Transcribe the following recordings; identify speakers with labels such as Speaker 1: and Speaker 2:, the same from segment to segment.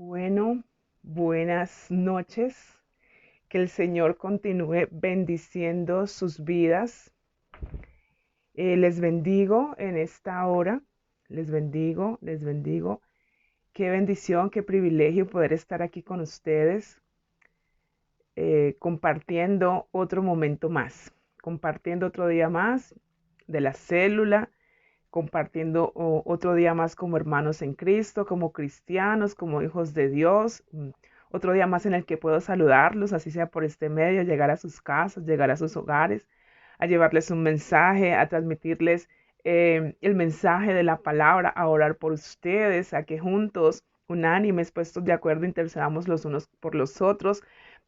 Speaker 1: Bueno, buenas noches. Que el Señor continúe bendiciendo sus vidas. Les bendigo en esta hora. Les bendigo, les bendigo. Qué bendición, qué privilegio poder estar aquí con ustedes, compartiendo otro momento más, compartiendo otro día más de la célula, compartiendo otro día más como hermanos en Cristo, como cristianos, como hijos de Dios. Otro día más en el que puedo saludarlos, así sea por este medio, llegar a sus casas, llegar a sus hogares, a llevarles un mensaje, a transmitirles el mensaje de la palabra, a orar por ustedes, a que juntos, unánimes, puestos de acuerdo, intercedamos los unos por los otros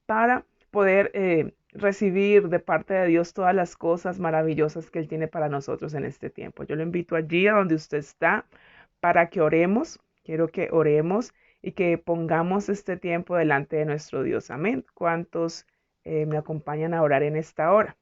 Speaker 1: para poder recibir de parte de Dios todas las cosas maravillosas que Él tiene para nosotros en este tiempo. Yo lo invito allí a donde usted está para que oremos. Quiero que oremos y que pongamos este tiempo delante de nuestro Dios. Amén. ¿Cuántos me acompañan a orar en esta hora?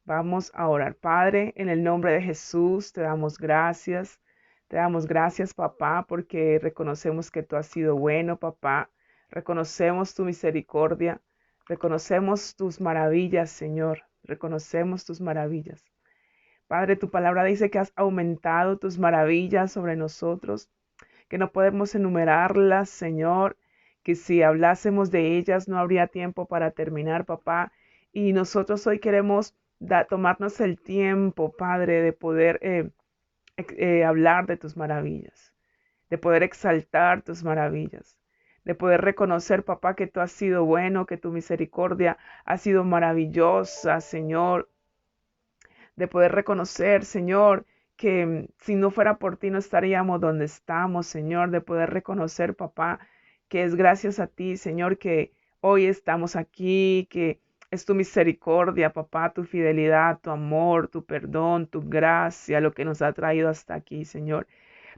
Speaker 1: Vamos a orar. Padre, en el nombre de Jesús, te damos gracias. Te damos gracias, papá, porque reconocemos que tú has sido bueno, papá. Reconocemos tu misericordia. Reconocemos tus maravillas, Señor. Reconocemos tus maravillas. Padre, tu palabra dice que has aumentado tus maravillas sobre nosotros, que no podemos enumerarlas, Señor, que si hablásemos de ellas no habría tiempo para terminar, papá. Y nosotros hoy queremos tomarnos el tiempo, Padre, de poder hablar de tus maravillas, de poder exaltar tus maravillas, de poder reconocer, papá, que tú has sido bueno, que tu misericordia ha sido maravillosa, Señor, de poder reconocer, Señor, que si no fuera por ti no estaríamos donde estamos, Señor, de poder reconocer, papá, que es gracias a ti, Señor, que hoy estamos aquí, que es tu misericordia, papá, tu fidelidad, tu amor, tu perdón, tu gracia, lo que nos ha traído hasta aquí, Señor.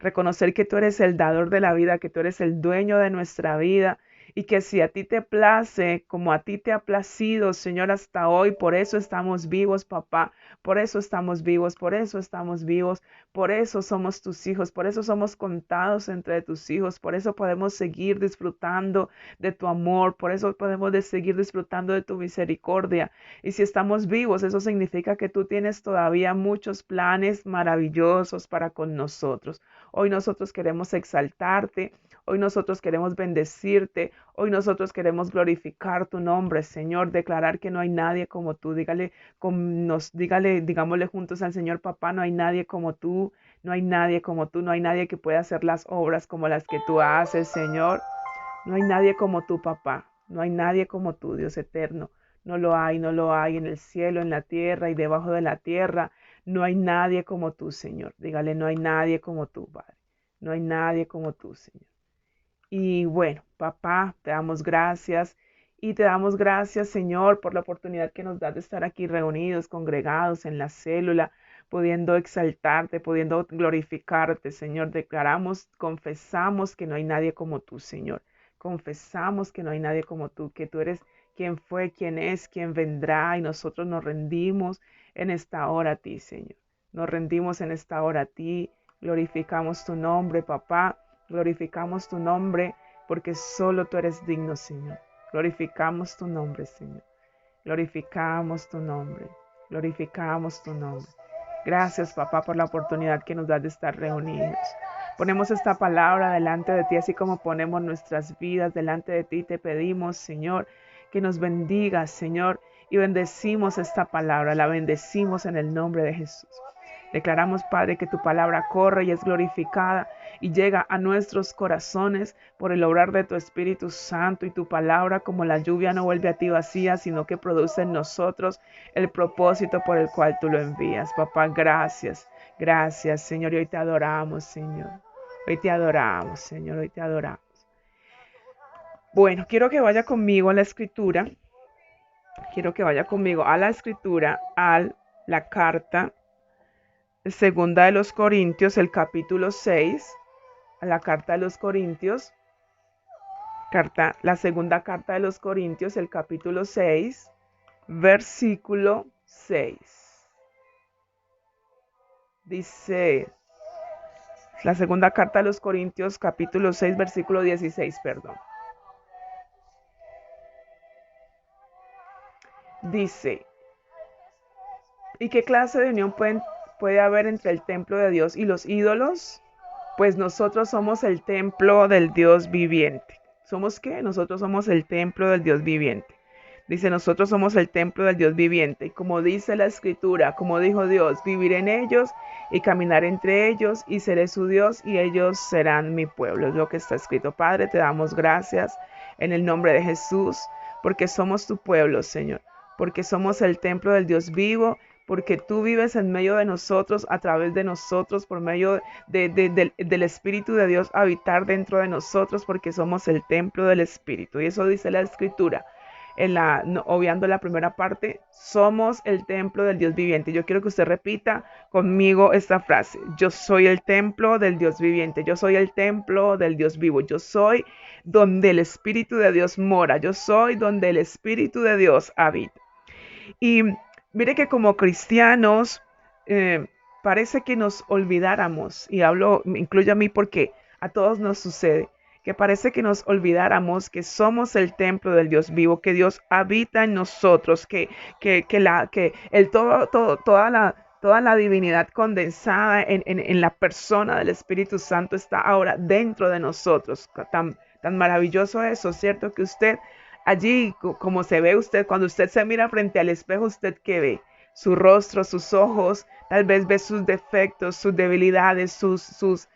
Speaker 1: Reconocer que tú eres el dador de la vida, que tú eres el dueño de nuestra vida y que si a ti te place, como a ti te ha placido, Señor, hasta hoy, por eso estamos vivos, papá, por eso estamos vivos, por eso estamos vivos, por eso somos tus hijos, por eso somos contados entre tus hijos, por eso podemos seguir disfrutando de tu amor, por eso podemos seguir disfrutando de tu misericordia. Y si estamos vivos, eso significa que tú tienes todavía muchos planes maravillosos para con nosotros. Hoy nosotros queremos exaltarte, hoy nosotros queremos bendecirte, hoy nosotros queremos glorificar tu nombre, Señor, declarar que no hay nadie como tú. Digámosle juntos al Señor, papá, no hay nadie como tú, no hay nadie como tú, no hay nadie que pueda hacer las obras como las que tú haces, Señor. No hay nadie como tú, papá. No hay nadie como tú, Dios eterno. No lo hay, no lo hay en el cielo, en la tierra y debajo de la tierra. No hay nadie como tú, Señor. Dígale, no hay nadie como tú, Padre. No hay nadie como tú, Señor. Y bueno, papá, te damos gracias y te damos gracias, Señor, por la oportunidad que nos das de estar aquí reunidos, congregados en la célula, pudiendo exaltarte, pudiendo glorificarte, Señor. Declaramos, confesamos que no hay nadie como tú, Señor. Confesamos que no hay nadie como tú, que tú eres quien fue, quien es, quien vendrá y nosotros nos rendimos en esta hora a ti, Señor. Nos rendimos en esta hora a ti, glorificamos tu nombre, papá. Glorificamos tu nombre porque solo tú eres digno, Señor. Glorificamos tu nombre, Señor. Glorificamos tu nombre. Glorificamos tu nombre. Gracias, papá, por la oportunidad que nos das de estar reunidos. Ponemos esta palabra delante de ti, así como ponemos nuestras vidas delante de ti. Te pedimos, Señor, que nos bendigas, Señor, y bendecimos esta palabra. La bendecimos en el nombre de Jesús. Declaramos, Padre, que tu palabra corre y es glorificada y llega a nuestros corazones por el obrar de tu Espíritu Santo, y tu palabra, como la lluvia, no vuelve a ti vacía, sino que produce en nosotros el propósito por el cual tú lo envías. Papá, gracias. Gracias, Señor. Y hoy te adoramos, Señor. Hoy te adoramos, Señor. Hoy te adoramos. Bueno, quiero que vaya conmigo a la escritura. Quiero que vaya conmigo a la escritura, a la carta segunda de los Corintios, el capítulo 6, a la carta de los Corintios, la segunda carta de los Corintios, el capítulo 6, versículo 6. Dice, La segunda carta a los Corintios, capítulo 6, versículo 16, perdón. Dice, ¿y qué clase de unión puede haber entre el templo de Dios y los ídolos? Pues nosotros somos el templo del Dios viviente. ¿Somos qué? Nosotros somos el templo del Dios viviente. Dice, nosotros somos el templo del Dios viviente. Y como dice la escritura, como dijo Dios, viviré en ellos y caminar entre ellos y seré su Dios y ellos serán mi pueblo. Es lo que está escrito. Padre, te damos gracias en el nombre de Jesús, porque somos tu pueblo, Señor, porque somos el templo del Dios vivo, porque tú vives en medio de nosotros, a través de nosotros, por medio del Espíritu de Dios, habitar dentro de nosotros, porque somos el templo del Espíritu. Y eso dice la Escritura, obviando la primera parte, somos el templo del Dios viviente. Yo quiero que usted repita conmigo esta frase: yo soy el templo del Dios viviente, yo soy el templo del Dios vivo, yo soy donde el Espíritu de Dios mora, yo soy donde el Espíritu de Dios habita. Y mire que como cristianos parece que nos olvidáramos, y hablo, me incluyo a mí porque a todos nos sucede, que parece que nos olvidáramos que somos el templo del Dios vivo, que Dios habita en nosotros, que toda la divinidad condensada en la persona del Espíritu Santo está ahora dentro de nosotros. Tan maravilloso eso, ¿cierto? Que usted allí, como se ve usted, cuando usted se mira frente al espejo, ¿usted qué ve? Su rostro, sus ojos, tal vez ve sus defectos, sus debilidades, sus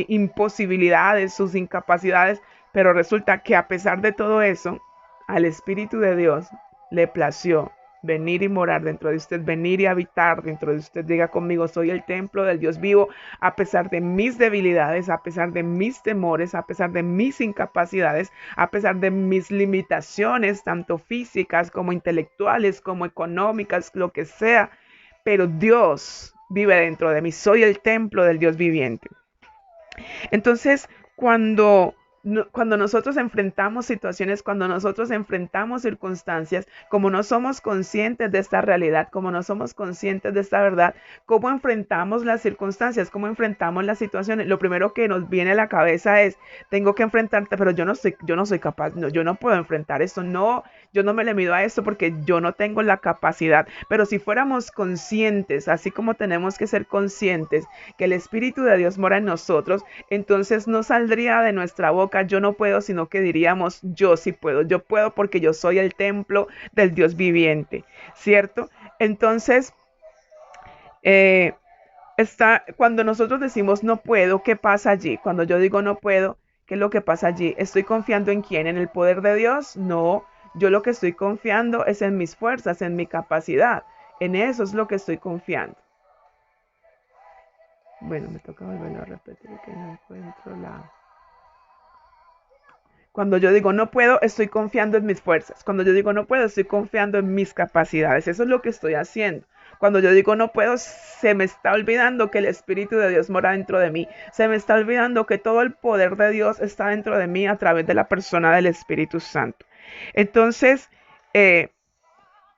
Speaker 1: imposibilidades, sus incapacidades, pero resulta que a pesar de todo eso, al Espíritu de Dios le plació venir y morar dentro de usted, venir y habitar dentro de usted. Diga conmigo, soy el templo del Dios vivo, a pesar de mis debilidades, a pesar de mis temores, a pesar de mis incapacidades, a pesar de mis limitaciones, tanto físicas como intelectuales, como económicas, lo que sea, pero Dios vive dentro de mí, soy el templo del Dios viviente. Entonces, cuando nosotros enfrentamos situaciones, cuando nosotros enfrentamos circunstancias, como no somos conscientes de esta realidad, como no somos conscientes de esta verdad, ¿cómo enfrentamos las circunstancias? ¿Cómo enfrentamos las situaciones? Lo primero que nos viene a la cabeza es, tengo que enfrentarte, pero yo no soy capaz, no, yo no puedo enfrentar esto, no, yo no me le mido a esto porque yo no tengo la capacidad. Pero si fuéramos conscientes, así como tenemos que ser conscientes que el Espíritu de Dios mora en nosotros, entonces no saldría de nuestra boca yo no puedo, sino que diríamos yo sí puedo, yo puedo porque yo soy el templo del Dios viviente, ¿cierto? Entonces, eh, cuando nosotros decimos no puedo, ¿qué pasa allí? Cuando yo digo no puedo, ¿qué es lo que pasa allí? ¿Estoy confiando en quién? ¿En el poder de Dios? No, yo lo que estoy confiando es en mis fuerzas, en mi capacidad, en eso es lo que estoy confiando. Bueno, me toca volverlo a repetir que no encuentro la... Cuando yo digo no puedo, estoy confiando en mis fuerzas. Cuando yo digo no puedo, estoy confiando en mis capacidades. Eso es lo que estoy haciendo. Cuando yo digo no puedo, se me está olvidando que el Espíritu de Dios mora dentro de mí. Se me está olvidando que todo el poder de Dios está dentro de mí a través de la persona del Espíritu Santo. Entonces,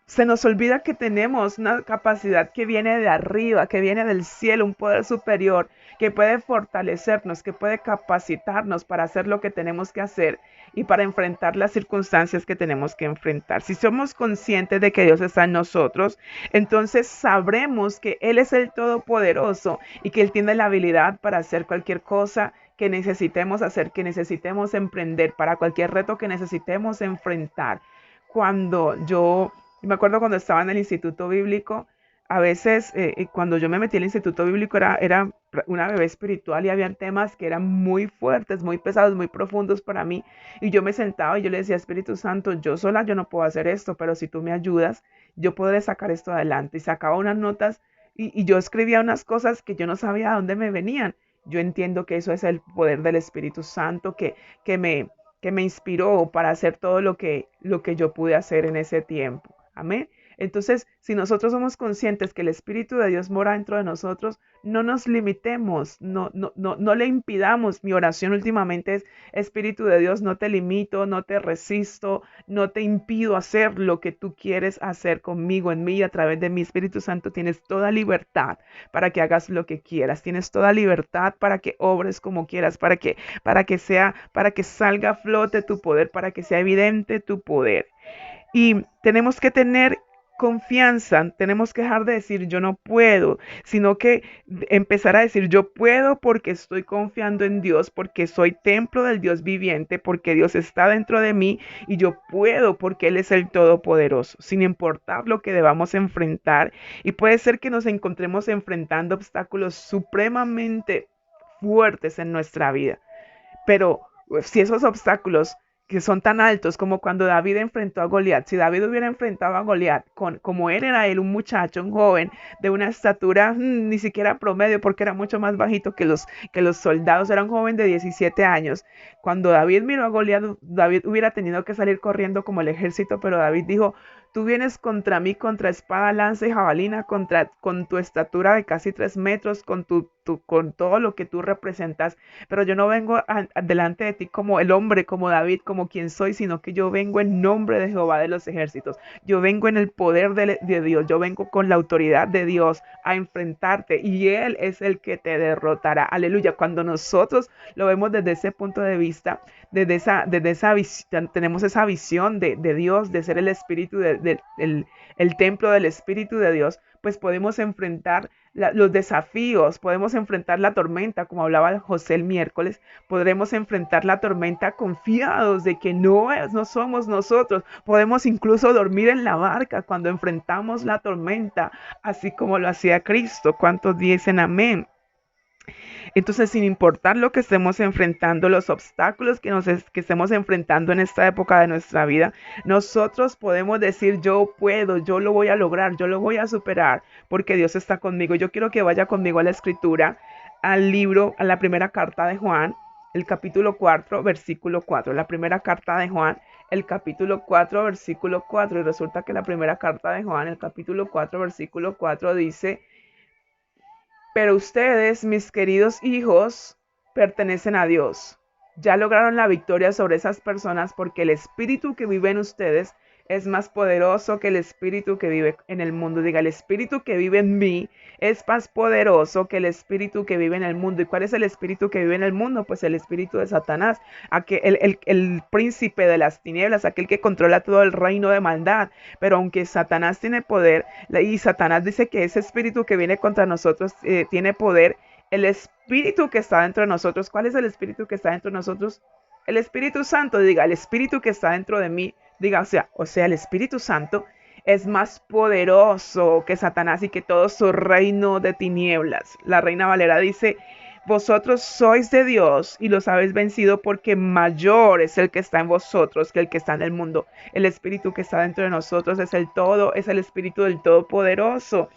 Speaker 1: se nos olvida que tenemos una capacidad que viene de arriba, que viene del cielo, un poder superior, que puede fortalecernos, que puede capacitarnos para hacer lo que tenemos que hacer y para enfrentar las circunstancias que tenemos que enfrentar. Si somos conscientes de que Dios está en nosotros, entonces sabremos que Él es el Todopoderoso y que Él tiene la habilidad para hacer cualquier cosa que necesitemos hacer, que necesitemos emprender, para cualquier reto que necesitemos enfrentar. Me acuerdo cuando estaba en el instituto bíblico, a veces cuando yo me metí al instituto bíblico era una bebé espiritual y habían temas que eran muy fuertes, muy pesados, muy profundos para mí. Y yo me sentaba y yo le decía, Espíritu Santo, yo sola yo no puedo hacer esto, pero si tú me ayudas, yo podré sacar esto adelante. Y sacaba unas notas y yo escribía unas cosas que yo no sabía de dónde me venían. Yo entiendo que eso es el poder del Espíritu Santo que me, que me inspiró para hacer todo lo que yo pude hacer en ese tiempo. Amén. Entonces, si nosotros somos conscientes que el Espíritu de Dios mora dentro de nosotros, no nos limitemos, no le impidamos. Mi oración últimamente es, Espíritu de Dios, no te limito, no te resisto, no te impido hacer lo que tú quieres hacer conmigo, en mí, a través de mi Espíritu Santo. Tienes toda libertad para que hagas lo que quieras. Tienes toda libertad para que obres como quieras, para que salga a flote tu poder, para que sea evidente tu poder. Y tenemos que tener confianza, tenemos que dejar de decir yo no puedo, sino que empezar a decir yo puedo porque estoy confiando en Dios, porque soy templo del Dios viviente, porque Dios está dentro de mí y yo puedo porque Él es el Todopoderoso, sin importar lo que debamos enfrentar. Y puede ser que nos encontremos enfrentando obstáculos supremamente fuertes en nuestra vida. Pero si esos obstáculos que son tan altos como cuando David enfrentó a Goliat, si David hubiera enfrentado a Goliat como él era él, un muchacho, un joven de una estatura ni siquiera promedio, porque era mucho más bajito que los soldados, era un joven de 17 años. Cuando David miró a Goliat, David hubiera tenido que salir corriendo como el ejército, pero David dijo, tú vienes contra mí, contra espada, lanza y jabalina, con tu estatura de casi 3 metros, con todo lo que tú representas, pero yo no vengo delante de ti como el hombre, como David, como quien soy, sino que yo vengo en nombre de Jehová de los ejércitos. Yo vengo en el poder de Dios, yo vengo con la autoridad de Dios a enfrentarte y Él es el que te derrotará. Aleluya. Cuando nosotros lo vemos desde ese punto de vista, desde esa visión, tenemos esa visión de Dios, de ser el espíritu, el templo del Espíritu de Dios, pues podemos enfrentar los desafíos, podemos enfrentar la tormenta, como hablaba José el miércoles, podremos enfrentar la tormenta confiados de que no somos nosotros, podemos incluso dormir en la barca cuando enfrentamos la tormenta, así como lo hacía Cristo. ¿Cuántos dicen amén? Entonces, sin importar lo que estemos enfrentando, los obstáculos que estemos enfrentando en esta época de nuestra vida, nosotros podemos decir, yo puedo, yo lo voy a lograr, yo lo voy a superar, porque Dios está conmigo. Yo quiero que vaya conmigo a la escritura, al libro, a la primera carta de Juan, el capítulo 4, versículo 4. La primera carta de Juan, el capítulo 4, versículo 4. Y resulta que la primera carta de Juan, el capítulo 4, versículo 4 dice, pero ustedes, mis queridos hijos, pertenecen a Dios. Ya lograron la victoria sobre esas personas porque el espíritu que vive en ustedes es más poderoso que el espíritu que vive en el mundo. Diga, el espíritu que vive en mí es más poderoso que el espíritu que vive en el mundo. ¿Y cuál es el espíritu que vive en el mundo? Pues el espíritu de Satanás, el príncipe de las tinieblas, aquel que controla todo el reino de maldad. Pero aunque Satanás tiene poder, y Satanás dice que ese espíritu que viene contra nosotros tiene poder, el espíritu que está dentro de nosotros, ¿cuál es el espíritu que está dentro de nosotros? El Espíritu Santo. Diga, el espíritu que está dentro de mí, diga, o sea, el Espíritu Santo es más poderoso que Satanás y que todo su reino de tinieblas. La Reina Valera dice, vosotros sois de Dios y los habéis vencido porque mayor es el que está en vosotros que el que está en el mundo. El espíritu que está dentro de nosotros es es el espíritu del Todopoderoso.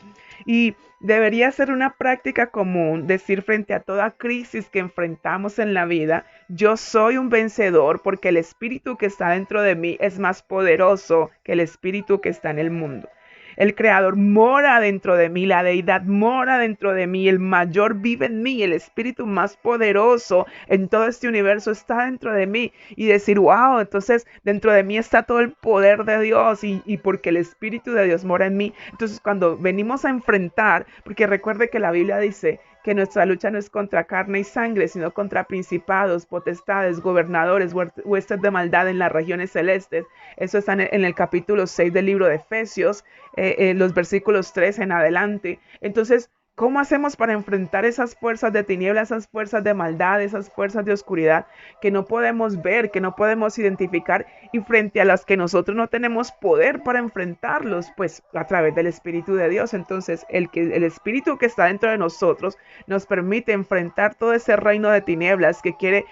Speaker 1: Y debería ser una práctica común decir frente a toda crisis que enfrentamos en la vida, yo soy un vencedor porque el espíritu que está dentro de mí es más poderoso que el espíritu que está en el mundo. El Creador mora dentro de mí, la deidad mora dentro de mí, el mayor vive en mí, el espíritu más poderoso en todo este universo está dentro de mí. Y decir, wow, entonces dentro de mí está todo el poder de Dios y porque el espíritu de Dios mora en mí. Entonces cuando venimos a enfrentar, porque recuerde que la Biblia dice que nuestra lucha no es contra carne y sangre, sino contra principados, potestades, gobernadores, huestes de maldad en las regiones celestes. Eso está en el capítulo 6 del libro de Efesios, los versículos 3 en adelante. Entonces, ¿cómo hacemos para enfrentar esas fuerzas de tinieblas, esas fuerzas de maldad, esas fuerzas de oscuridad que no podemos ver, que no podemos identificar y frente a las que nosotros no tenemos poder para enfrentarlos? Pues a través del Espíritu de Dios. Entonces, el Espíritu que está dentro de nosotros nos permite enfrentar todo ese reino de tinieblas que quiere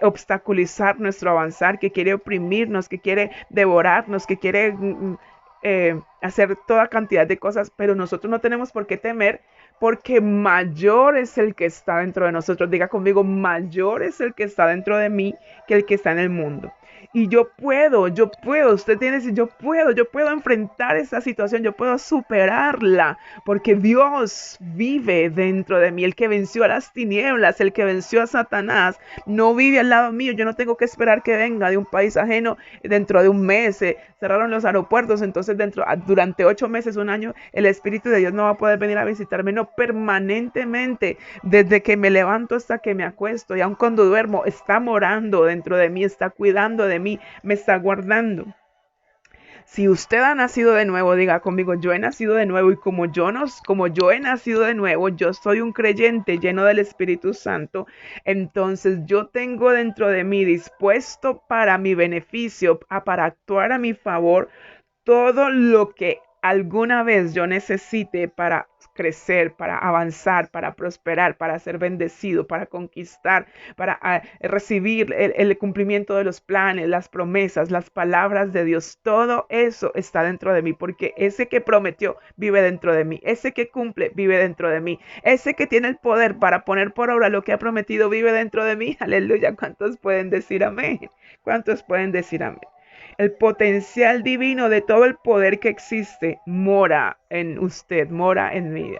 Speaker 1: obstaculizar nuestro avanzar, que quiere oprimirnos, que quiere devorarnos, que quiere hacer toda cantidad de cosas, pero nosotros no tenemos por qué temer porque mayor es el que está dentro de nosotros. Diga conmigo, mayor es el que está dentro de mí que el que está en el mundo. Y yo puedo, usted tiene que decir, yo puedo enfrentar esa situación, yo puedo superarla, porque Dios vive dentro de mí, el que venció a las tinieblas, el que venció a Satanás, no vive al lado mío, yo no tengo que esperar que venga de un país ajeno dentro de un mes, cerraron los aeropuertos, entonces durante 8 meses, un año, el Espíritu de Dios no va a poder venir a visitarme, no, permanentemente, desde que me levanto hasta que me acuesto, y aun cuando duermo, está morando dentro de mí, está cuidando de mí, me está guardando. Si usted ha nacido de nuevo, diga conmigo, yo he nacido de nuevo y como yo he nacido de nuevo, yo soy un creyente lleno del Espíritu Santo, entonces yo tengo dentro de mí dispuesto para mi beneficio, para actuar a mi favor, todo lo que alguna vez yo necesite para crecer, para avanzar, para prosperar, para ser bendecido, para conquistar, para recibir el cumplimiento de los planes, las promesas, las palabras de Dios. Todo eso está dentro de mí porque ese que prometió vive dentro de mí. Ese que cumple vive dentro de mí. Ese que tiene el poder para poner por obra lo que ha prometido vive dentro de mí. Aleluya. ¿Cuántos pueden decir amén? ¿Cuántos pueden decir amén? El potencial divino de todo el poder que existe mora en usted, mora en mí.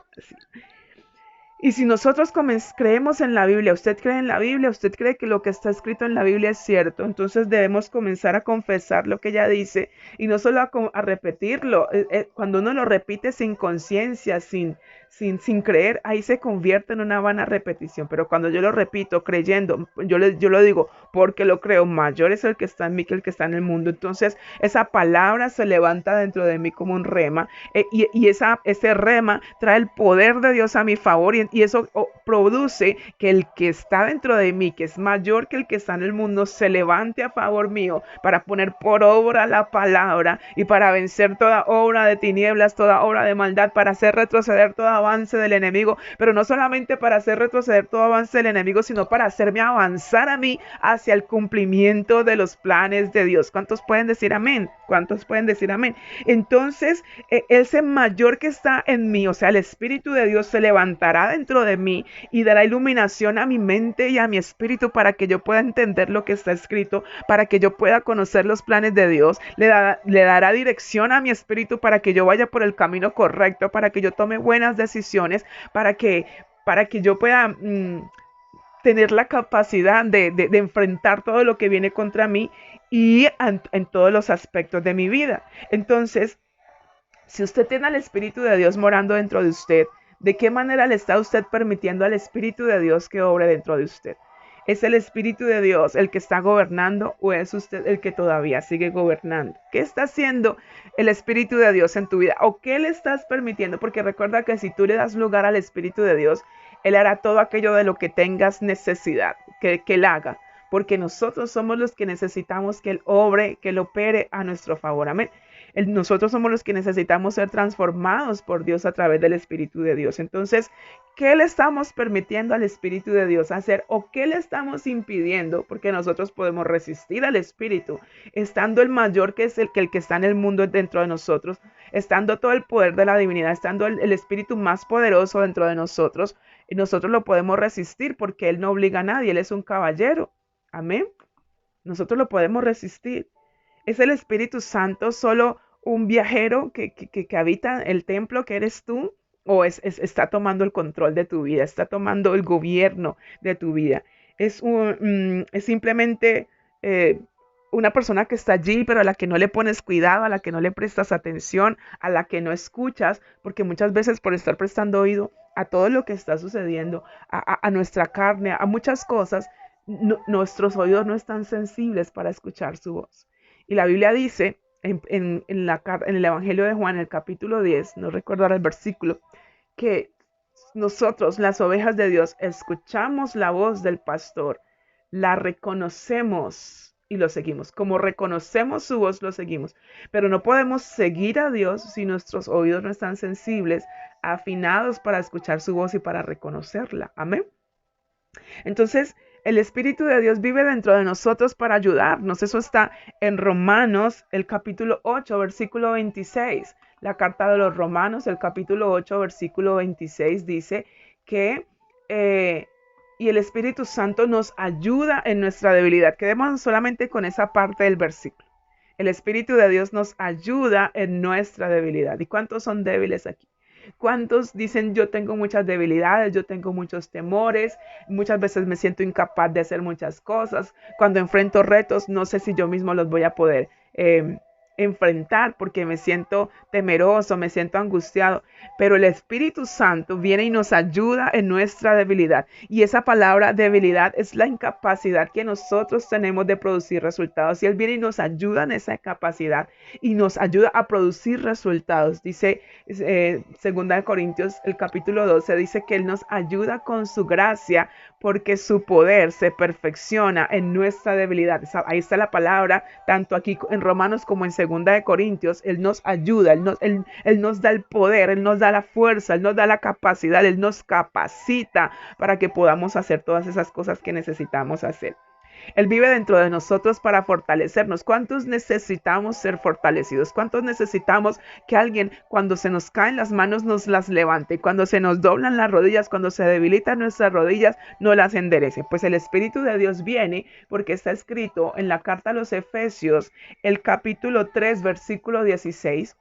Speaker 1: Y si nosotros creemos en la Biblia, usted cree en la Biblia, usted cree que lo que está escrito en la Biblia es cierto, entonces debemos comenzar a confesar lo que ella dice y no solo a repetirlo. Cuando uno lo repite sin conciencia, sin creer, ahí se convierte en una vana repetición. Pero cuando yo lo repito creyendo, yo lo digo porque lo creo, mayor es el que está en mí que el que está en el mundo. Entonces esa palabra se levanta dentro de mí como un rema y ese rema trae el poder de Dios a mi favor y eso produce que el que está dentro de mí, que es mayor que el que está en el mundo, se levante a favor mío para poner por obra la palabra y para vencer toda obra de tinieblas, toda obra de maldad, para hacer retroceder todo avance del enemigo, pero no solamente para hacer retroceder todo avance del enemigo, sino para hacerme avanzar a mí hacia el cumplimiento de los planes de Dios. ¿Cuántos pueden decir amén? ¿Cuántos pueden decir amén? Entonces, ese mayor que está en mí, o sea, el Espíritu de Dios se levantará dentro de mí y dará iluminación a mi mente y a mi espíritu para que yo pueda entender lo que está escrito, para que yo pueda conocer los planes de Dios. Le dará dirección a mi espíritu para que yo vaya por el camino correcto, para que yo tome buenas decisiones, para que yo pueda tener la capacidad de enfrentar todo lo que viene contra mí y en todos los aspectos de mi vida. Entonces, si usted tiene al Espíritu de Dios morando dentro de usted, ¿de qué manera le está usted permitiendo al Espíritu de Dios que obre dentro de usted? ¿Es el Espíritu de Dios el que está gobernando o es usted el que todavía sigue gobernando? ¿Qué está haciendo el Espíritu de Dios en tu vida? ¿O qué le estás permitiendo? Porque recuerda que si tú le das lugar al Espíritu de Dios, Él hará todo aquello de lo que tengas necesidad, que Él haga. Porque nosotros somos los que necesitamos que Él obre, que Él opere a nuestro favor. Amén. Nosotros somos los que necesitamos ser transformados por Dios a través del Espíritu de Dios. Entonces, ¿qué le estamos permitiendo al Espíritu de Dios hacer o qué le estamos impidiendo? Porque nosotros podemos resistir al Espíritu, estando el mayor que es el que está en el mundo dentro de nosotros, estando todo el poder de la divinidad, estando el Espíritu más poderoso dentro de nosotros, y nosotros lo podemos resistir porque Él no obliga a nadie, Él es un caballero. Amén. Nosotros lo podemos resistir. ¿Es el Espíritu Santo solo un viajero que habita el templo que eres tú? ¿O está tomando el control de tu vida? ¿Está tomando el gobierno de tu vida? Es simplemente una persona que está allí, pero a la que no le pones cuidado, a la que no le prestas atención, a la que no escuchas, porque muchas veces por estar prestando oído a todo lo que está sucediendo, a nuestra carne, a muchas cosas, nuestros oídos no están sensibles para escuchar su voz. Y la Biblia dice en el Evangelio de Juan, el capítulo 10, no recuerdo ahora el versículo, que nosotros, las ovejas de Dios, escuchamos la voz del pastor, la reconocemos y lo seguimos. Como reconocemos su voz, lo seguimos. Pero no podemos seguir a Dios si nuestros oídos no están sensibles, afinados para escuchar su voz y para reconocerla. Amén. Entonces, el Espíritu de Dios vive dentro de nosotros para ayudarnos. Eso está en Romanos, el capítulo 8, versículo 26. La carta de los Romanos, el capítulo 8, versículo 26, dice que y el Espíritu Santo nos ayuda en nuestra debilidad. Quedémonos solamente con esa parte del versículo. El Espíritu de Dios nos ayuda en nuestra debilidad. ¿Y cuántos son débiles aquí? ¿Cuántos dicen yo tengo muchas debilidades, yo tengo muchos temores, muchas veces me siento incapaz de hacer muchas cosas? Cuando enfrento retos, no sé si yo mismo los voy a poder enfrentar porque me siento temeroso, me siento angustiado, pero el Espíritu Santo viene y nos ayuda en nuestra debilidad. Y esa palabra debilidad es la incapacidad que nosotros tenemos de producir resultados. Y Él viene y nos ayuda en esa capacidad y nos ayuda a producir resultados. Dice segunda de Corintios, el capítulo 12, dice que Él nos ayuda con su gracia porque su poder se perfecciona en nuestra debilidad. Ahí está la palabra, tanto aquí en Romanos como en segunda de Corintios. Él nos ayuda, Él nos da el poder, Él nos da la fuerza, Él nos da la capacidad, Él nos capacita para que podamos hacer todas esas cosas que necesitamos hacer. Él vive dentro de nosotros para fortalecernos. ¿Cuántos necesitamos ser fortalecidos? ¿Cuántos necesitamos que alguien cuando se nos caen las manos nos las levante? Cuando se nos doblan las rodillas, cuando se debilitan nuestras rodillas, no las enderece. Pues el Espíritu de Dios viene porque está escrito en la carta a los Efesios, el capítulo 3, versículo 16.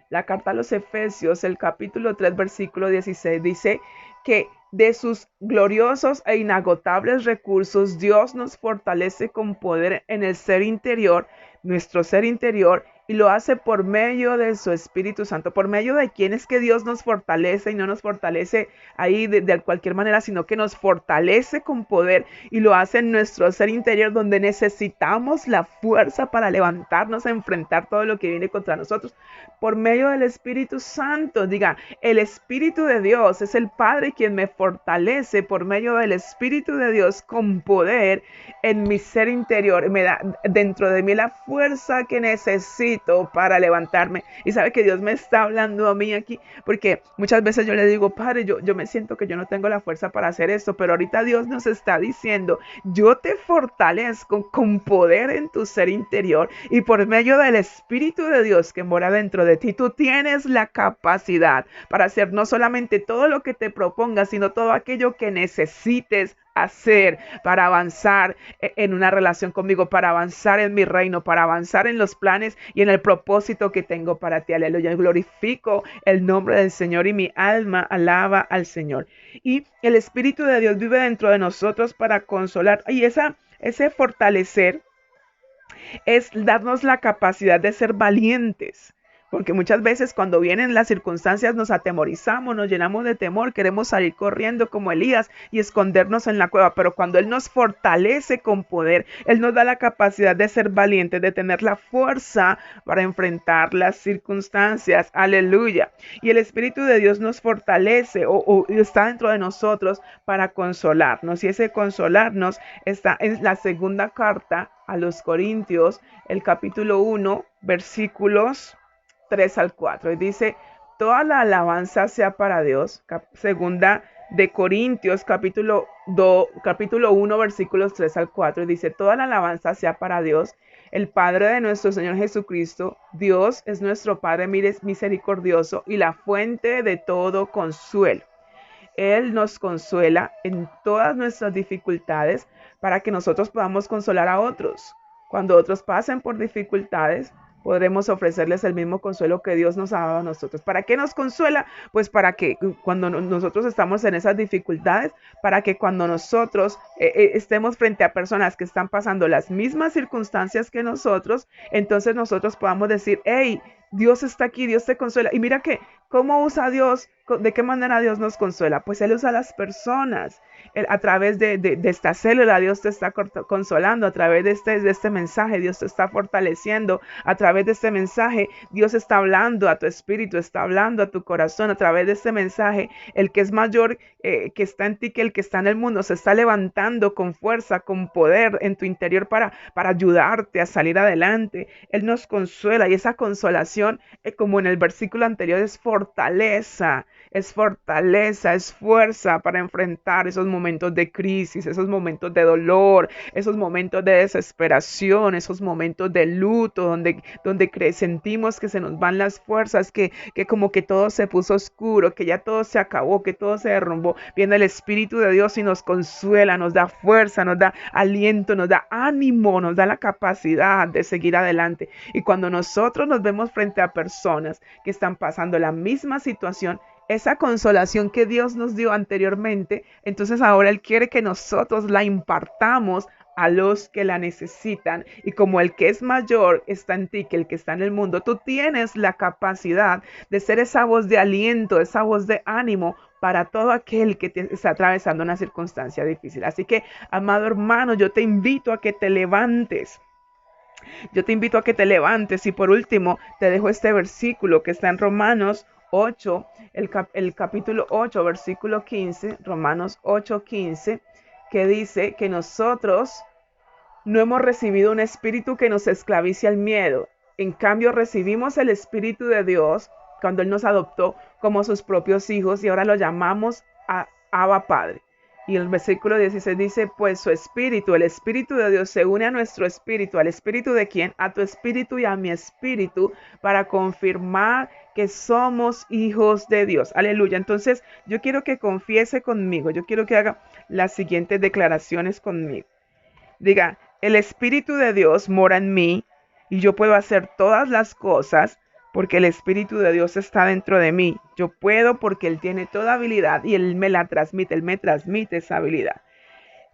Speaker 1: La carta a los Efesios, el capítulo 3, versículo 16, dice que de sus gloriosos e inagotables recursos, Dios nos fortalece con poder en el ser interior, nuestro ser interior, y lo hace por medio de su Espíritu Santo. ¿Por medio de quién es que Dios nos fortalece? Y no nos fortalece ahí de cualquier manera, sino que nos fortalece con poder y lo hace en nuestro ser interior, donde necesitamos la fuerza para levantarnos a enfrentar todo lo que viene contra nosotros. Por medio del Espíritu Santo, diga, el Espíritu de Dios es el Padre quien me fortalece por medio del Espíritu de Dios con poder en mi ser interior. Me da dentro de mí la fuerza que necesito para levantarme. Y sabe que Dios me está hablando a mí aquí, porque muchas veces yo le digo, Padre, yo me siento que yo no tengo la fuerza para hacer esto, pero ahorita Dios nos está diciendo, yo te fortalezco con poder en tu ser interior y por medio del Espíritu de Dios que mora dentro de ti, tú tienes la capacidad para hacer no solamente todo lo que te propongas, sino todo aquello que necesites hacer para avanzar en una relación conmigo, para avanzar en mi reino, para avanzar en los planes y en el propósito que tengo para ti. Aleluya. Glorifico el nombre del Señor y mi alma alaba al Señor. Y el Espíritu de Dios vive dentro de nosotros para consolar. Y ese fortalecer es darnos la capacidad de ser valientes. Porque muchas veces cuando vienen las circunstancias nos atemorizamos, nos llenamos de temor, queremos salir corriendo como Elías y escondernos en la cueva. Pero cuando Él nos fortalece con poder, Él nos da la capacidad de ser valientes, de tener la fuerza para enfrentar las circunstancias. Aleluya. Y el Espíritu de Dios nos fortalece o está dentro de nosotros para consolarnos. Y ese consolarnos está en la segunda carta a los Corintios, el capítulo 1, versículos 3 al 4. Y dice, toda la alabanza sea para Dios. Segunda de Corintios, capítulo 1, versículos 3 al 4. Y dice, toda la alabanza sea para Dios, el Padre de nuestro Señor Jesucristo. Dios es nuestro Padre misericordioso y la fuente de todo consuelo. Él nos consuela en todas nuestras dificultades para que nosotros podamos consolar a otros. Cuando otros pasen por dificultades, podremos ofrecerles el mismo consuelo que Dios nos ha dado a nosotros. ¿Para qué nos consuela? Pues para que cuando nosotros estamos en esas dificultades, para que cuando nosotros estemos frente a personas que están pasando las mismas circunstancias que nosotros, entonces nosotros podamos decir, hey, Dios está aquí, Dios te consuela. Y mira que, ¿cómo usa Dios? ¿De qué manera Dios nos consuela? Pues Él usa a las personas. A través de esta célula, Dios te está consolando. A través de este mensaje, Dios te está fortaleciendo. A través de este mensaje, Dios está hablando a tu espíritu, está hablando a tu corazón. A través de este mensaje, el que es mayor que está en ti que el que está en el mundo, se está levantando con fuerza, con poder en tu interior para ayudarte a salir adelante. Él nos consuela y esa consolación consolación, como en el versículo anterior, es fortaleza, es fuerza para enfrentar esos momentos de crisis, esos momentos de dolor, esos momentos de desesperación, esos momentos de luto, donde sentimos que se nos van las fuerzas, que como que todo se puso oscuro, que ya todo se acabó, que todo se derrumbó. Viene el Espíritu de Dios y nos consuela, nos da fuerza, nos da aliento, nos da ánimo, nos da la capacidad de seguir adelante. Y cuando nosotros nos vemos frente a personas que están pasando la misma situación, esa consolación que Dios nos dio anteriormente, entonces ahora Él quiere que nosotros la impartamos a los que la necesitan. Y como el que es mayor está en ti que el que está en el mundo, tú tienes la capacidad de ser esa voz de aliento, esa voz de ánimo para todo aquel que está atravesando una circunstancia difícil. Así que, amado hermano, yo te invito a que te levantes. Yo te invito a que te levantes y por último te dejo este versículo que está en Romanos 8, el capítulo 8, versículo 15, Romanos 8, 15, que dice que nosotros no hemos recibido un espíritu que nos esclavice al miedo. En cambio, recibimos el Espíritu de Dios cuando Él nos adoptó como sus propios hijos y ahora lo llamamos Abba Padre. Y el versículo 16 dice, pues su espíritu, el Espíritu de Dios se une a nuestro espíritu. ¿Al espíritu de quién? A tu espíritu y a mi espíritu para confirmar que somos hijos de Dios. Aleluya. Entonces yo quiero que confiese conmigo. Yo quiero que haga las siguientes declaraciones conmigo. Diga, el Espíritu de Dios mora en mí y yo puedo hacer todas las cosas porque el Espíritu de Dios está dentro de mí. Yo puedo porque Él tiene toda habilidad y Él me la transmite, Él me transmite esa habilidad.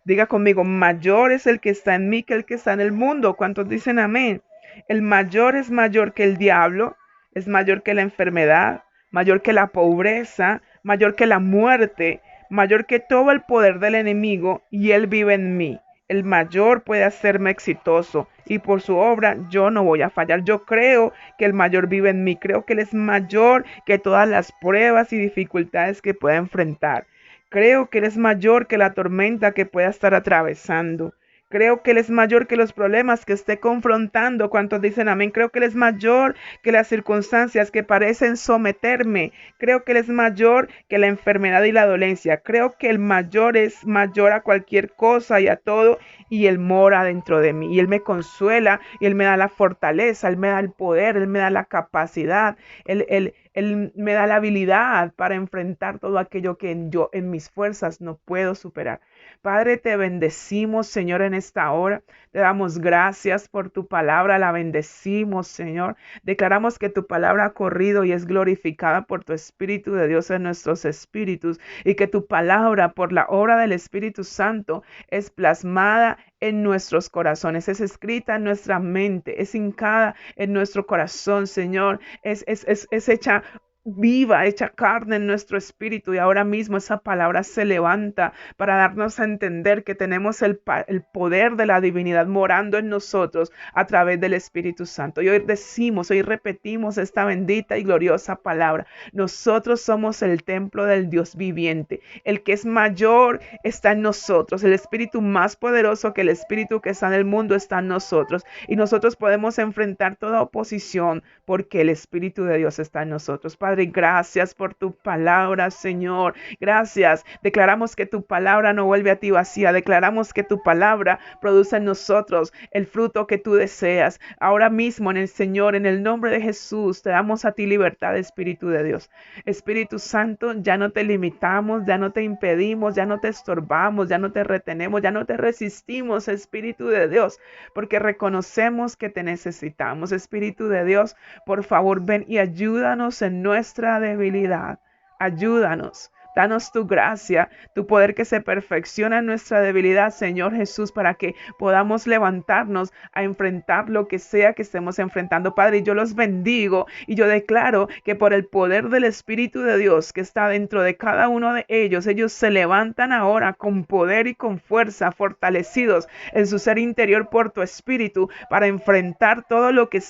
Speaker 1: Diga conmigo, mayor es el que está en mí que el que está en el mundo. ¿Cuántos dicen amén? El mayor es mayor que el diablo, es mayor que la enfermedad, mayor que la pobreza, mayor que la muerte, mayor que todo el poder del enemigo y Él vive en mí. El mayor puede hacerme exitoso y por su obra yo no voy a fallar. Yo creo que el mayor vive en mí. Creo que Él es mayor que todas las pruebas y dificultades que pueda enfrentar. Creo que Él es mayor que la tormenta que pueda estar atravesando. Creo que Él es mayor que los problemas que esté confrontando. ¿Cuántos dicen amén? Creo que Él es mayor que las circunstancias que parecen someterme. Creo que Él es mayor que la enfermedad y la dolencia. Creo que el mayor es mayor a cualquier cosa y a todo. Y Él mora dentro de mí. Y Él me consuela. Y Él me da la fortaleza. Él me da el poder. Él me da la capacidad. Él me da la habilidad para enfrentar todo aquello que yo en mis fuerzas no puedo superar. Padre, te bendecimos, Señor, en esta hora. Te damos gracias por tu palabra, la bendecimos, Señor. Declaramos que tu palabra ha corrido y es glorificada por tu Espíritu de Dios en nuestros espíritus y que tu palabra, por la obra del Espíritu Santo, es plasmada en nuestros corazones, es escrita en nuestra mente, es hincada en nuestro corazón, Señor, es hecha viva, hecha carne en nuestro espíritu y ahora mismo esa palabra se levanta para darnos a entender que tenemos el poder de la divinidad morando en nosotros a través del Espíritu Santo. Y hoy repetimos esta bendita y gloriosa palabra. Nosotros somos el templo del Dios viviente. El que es mayor está en nosotros. El Espíritu más poderoso que el Espíritu que está en el mundo está en nosotros. Y nosotros podemos enfrentar toda oposición porque el Espíritu de Dios está en nosotros. Padre, gracias por tu palabra, Señor. Gracias. Declaramos que tu palabra no vuelve a ti vacía. Declaramos que tu palabra produce en nosotros el fruto que tú deseas. Ahora mismo en el Señor, en el nombre de Jesús, te damos a ti libertad, Espíritu de Dios. Espíritu Santo, ya no te limitamos, ya no te impedimos, ya no te estorbamos, ya no te retenemos, ya no te resistimos, Espíritu de Dios, porque reconocemos que te necesitamos. Espíritu de Dios, por favor, ven y ayúdanos en nuestra debilidad. Ayúdanos. Danos tu gracia, tu poder que se perfecciona en nuestra debilidad, Señor Jesús, para que podamos levantarnos a enfrentar lo que sea que estemos enfrentando. Padre, yo los bendigo y yo declaro que por el poder del Espíritu de Dios que está dentro de cada uno de ellos, ellos se levantan ahora con poder y con fuerza, fortalecidos en su ser interior por tu Espíritu, para enfrentar todo lo que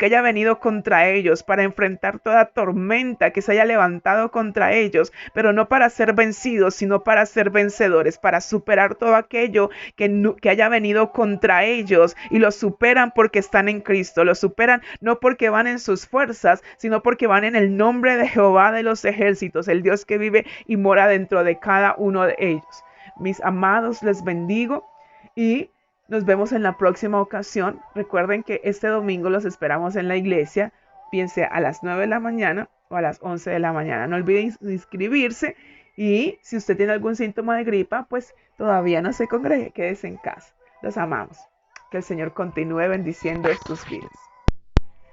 Speaker 1: haya venido contra ellos, para enfrentar toda tormenta que se haya levantado contra ellos, pero no para ser vencidos, sino para ser vencedores, para superar todo aquello que haya venido contra ellos, y lo superan porque están en Cristo, lo superan no porque van en sus fuerzas, sino porque van en el nombre de Jehová de los ejércitos, el Dios que vive y mora dentro de cada uno de ellos. Mis amados, les bendigo y nos vemos en la próxima ocasión. Recuerden que este domingo los esperamos en la iglesia, bien sea a las 9 de la mañana o a las 11 de la mañana. No olviden inscribirse, y si usted tiene algún síntoma de gripa, pues todavía no se congregue, quédese en casa. Los amamos. Que el Señor continúe bendiciendo sus vidas.